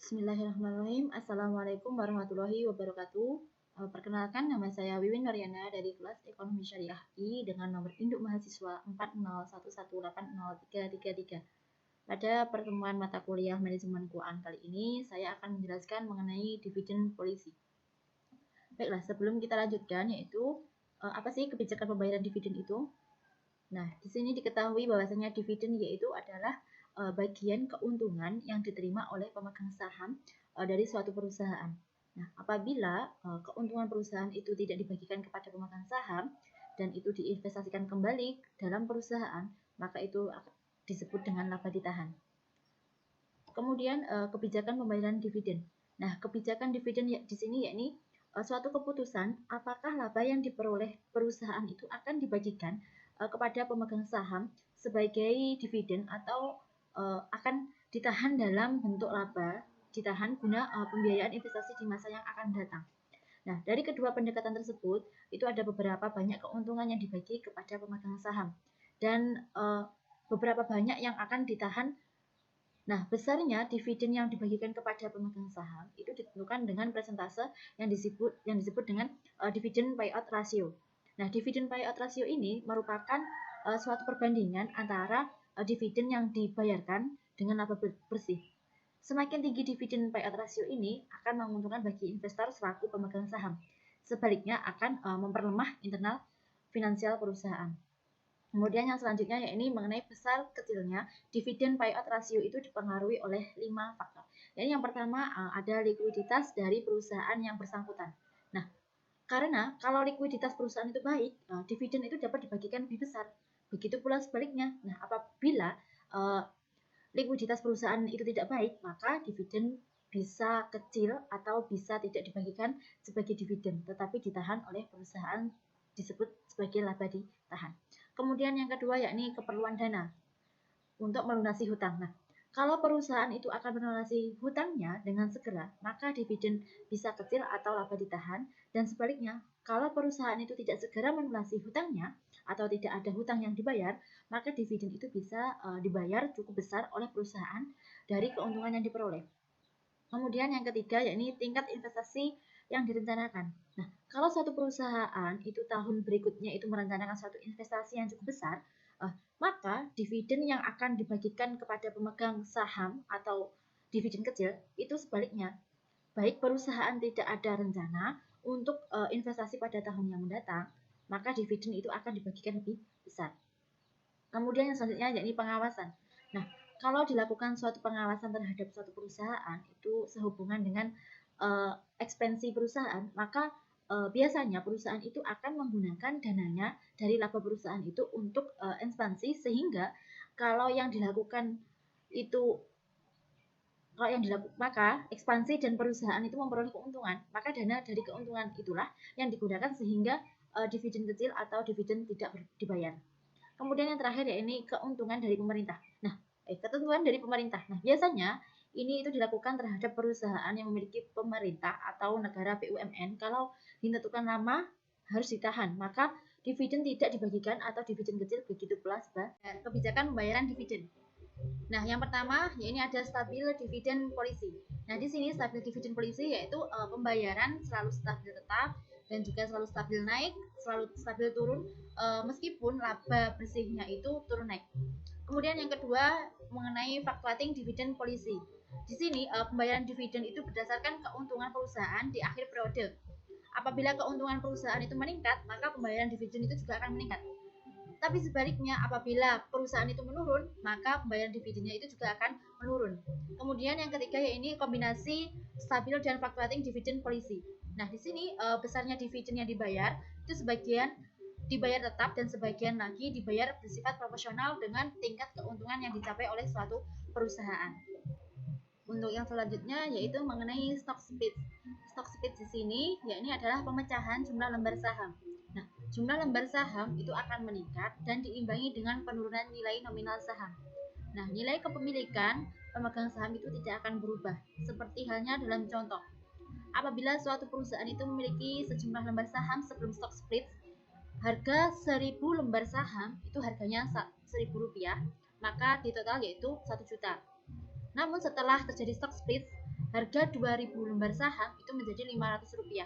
Bismillahirrahmanirrahim. Assalamualaikum warahmatullahi wabarakatuh. Perkenalkan, nama saya Wiwin Mariana dari kelas Ekonomi Syariah I dengan nomor induk mahasiswa 4011803333. Pada pertemuan mata kuliah manajemen keuangan kali ini, saya akan menjelaskan mengenai dividen polisi. Baiklah, sebelum kita lanjutkan, yaitu apa sih kebijakan pembayaran dividen itu? Nah, di sini diketahui bahwasanya dividen yaitu adalah bagian keuntungan yang diterima oleh pemegang saham dari suatu perusahaan. Nah, apabila keuntungan perusahaan itu tidak dibagikan kepada pemegang saham dan itu diinvestasikan kembali dalam perusahaan, maka itu disebut dengan laba ditahan. Kemudian kebijakan pembayaran dividen. Nah, kebijakan dividen di sini yakni suatu keputusan apakah laba yang diperoleh perusahaan itu akan dibagikan kepada pemegang saham sebagai dividen atau akan ditahan dalam bentuk laba, ditahan guna pembiayaan investasi di masa yang akan datang. Nah, dari kedua pendekatan tersebut, itu ada beberapa banyak keuntungan yang dibagi kepada pemegang saham dan beberapa banyak yang akan ditahan. Nah, besarnya dividen yang dibagikan kepada pemegang saham itu ditentukan dengan persentase yang disebut dengan dividen payout ratio. Nah, dividen payout ratio ini merupakan suatu perbandingan antara dividen yang dibayarkan dengan laba bersih. Semakin tinggi dividen payout ratio ini akan menguntungkan bagi investor selaku pemegang saham. Sebaliknya akan memperlemah internal finansial perusahaan. Kemudian yang selanjutnya yakni mengenai besar kecilnya dividen payout ratio itu dipengaruhi oleh 5 faktor. Jadi yang pertama ada likuiditas dari perusahaan yang bersangkutan. Nah, karena kalau likuiditas perusahaan itu baik, dividen itu dapat dibagikan lebih besar. Begitu pula sebaliknya. Nah, apabila likuiditas perusahaan itu tidak baik, maka dividen bisa kecil atau bisa tidak dibagikan sebagai dividen, tetapi ditahan oleh perusahaan disebut sebagai laba ditahan. Kemudian yang kedua yakni keperluan dana untuk melunasi hutang. Nah, kalau perusahaan itu akan melunasi hutangnya dengan segera, maka dividen bisa kecil atau laba ditahan. Dan sebaliknya, kalau perusahaan itu tidak segera melunasi hutangnya atau tidak ada hutang yang dibayar, maka dividen itu bisa dibayar cukup besar oleh perusahaan dari keuntungan yang diperoleh. Kemudian yang ketiga yakni tingkat investasi yang direncanakan. Nah, kalau suatu perusahaan itu tahun berikutnya itu merencanakan suatu investasi yang cukup besar, maka dividen yang akan dibagikan kepada pemegang saham atau dividen kecil itu sebaliknya. Baik perusahaan tidak ada rencana untuk investasi pada tahun yang mendatang, maka dividen itu akan dibagikan lebih besar. Kemudian yang selanjutnya yakni pengawasan. Nah, kalau dilakukan suatu pengawasan terhadap suatu perusahaan itu sehubungan dengan ekspansi perusahaan, maka biasanya perusahaan itu akan menggunakan dananya dari laba perusahaan itu untuk ekspansi, sehingga kalau yang dilakukan maka ekspansi dan perusahaan itu memperoleh keuntungan, maka dana dari keuntungan itulah yang digunakan sehingga dividen kecil atau dividen tidak dibayar. Kemudian yang terakhir ya ini keuntungan dari pemerintah. Nah, ketentuan dari pemerintah. Nah, biasanya ini itu dilakukan terhadap perusahaan yang memiliki pemerintah atau negara BUMN. Kalau ditentukan lama harus ditahan, maka dividen tidak dibagikan atau dividen kecil, begitu pula kebijakan pembayaran dividen. Nah, yang pertama ya ini ada stabil dividen polisi. Nah, di sini stabil dividen polisi yaitu pembayaran selalu stabil tetap dan juga selalu stabil naik, selalu stabil turun meskipun laba bersihnya itu turun naik. Kemudian yang kedua mengenai fluctuating dividen policy. Di sini pembayaran dividen itu berdasarkan keuntungan perusahaan di akhir periode. Apabila keuntungan perusahaan itu meningkat, maka pembayaran dividen itu juga akan meningkat. Tapi sebaliknya, apabila perusahaan itu menurun, maka pembayaran dividennya itu juga akan menurun. Kemudian yang ketiga yaitu kombinasi stabil dan fluctuating dividend policy. Nah, di sini besarnya dividen yang dibayar itu sebagian dibayar tetap dan sebagian lagi dibayar bersifat proporsional dengan tingkat keuntungan yang dicapai oleh suatu perusahaan. Untuk yang selanjutnya yaitu mengenai stock split. Stock split di sini yakni adalah pemecahan jumlah lembar saham. Nah, jumlah lembar saham itu akan meningkat dan diimbangi dengan penurunan nilai nominal saham. Nah, nilai kepemilikan pemegang saham itu tidak akan berubah, seperti halnya dalam contoh. Apabila suatu perusahaan itu memiliki sejumlah lembar saham sebelum stock split, harga 1000 lembar saham itu harganya Rp1.000, maka di total yaitu 1 juta. Namun setelah terjadi stock split, harga 2000 lembar saham itu menjadi Rp500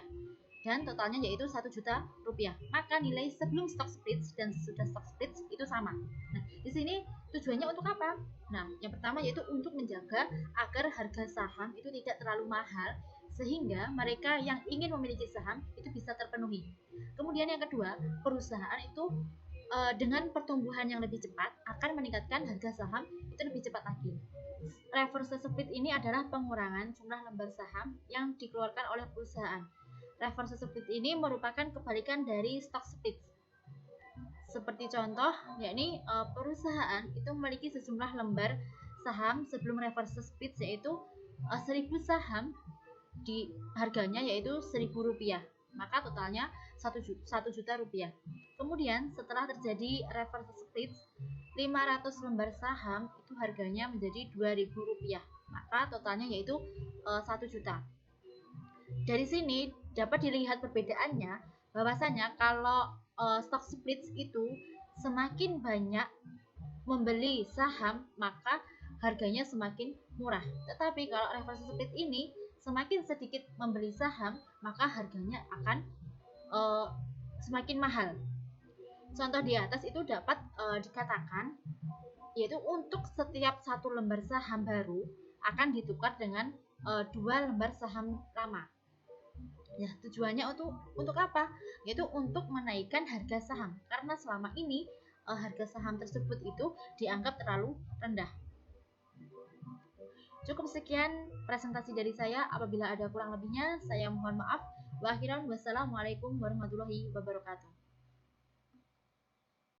dan totalnya yaitu Rp1.000.000. Maka nilai sebelum stock split dan sesudah stock split itu sama. Nah, di sini tujuannya untuk apa? Nah, yang pertama yaitu untuk menjaga agar harga saham itu tidak terlalu mahal sehingga mereka yang ingin memiliki saham itu bisa terpenuhi. Kemudian yang kedua, perusahaan itu dengan pertumbuhan yang lebih cepat akan meningkatkan harga saham itu lebih cepat lagi. Reverse split ini adalah pengurangan jumlah lembar saham yang dikeluarkan oleh perusahaan. Reverse split ini merupakan kebalikan dari stock split. Seperti contoh, yakni perusahaan itu memiliki sejumlah lembar saham sebelum reverse split, yaitu 1000 saham di harganya yaitu Rp1.000, maka totalnya Rp1.000.000. Kemudian setelah terjadi reverse split, 500 lembar saham itu harganya menjadi Rp2.000, maka totalnya yaitu 1 juta. Dari sini dapat dilihat perbedaannya, bahwasanya kalau stock split itu semakin banyak membeli saham maka harganya semakin murah. Tetapi kalau reverse split ini semakin sedikit membeli saham maka harganya akan semakin mahal. Contoh di atas itu dapat dikatakan yaitu untuk setiap satu lembar saham baru akan ditukar dengan 2 lembar saham lama. Ya, tujuannya untuk apa? Yaitu untuk menaikkan harga saham karena selama ini harga saham tersebut itu dianggap terlalu rendah. Cukup sekian presentasi dari saya. Apabila ada kurang lebihnya, saya mohon maaf. Wassalamualaikum warahmatullahi wabarakatuh.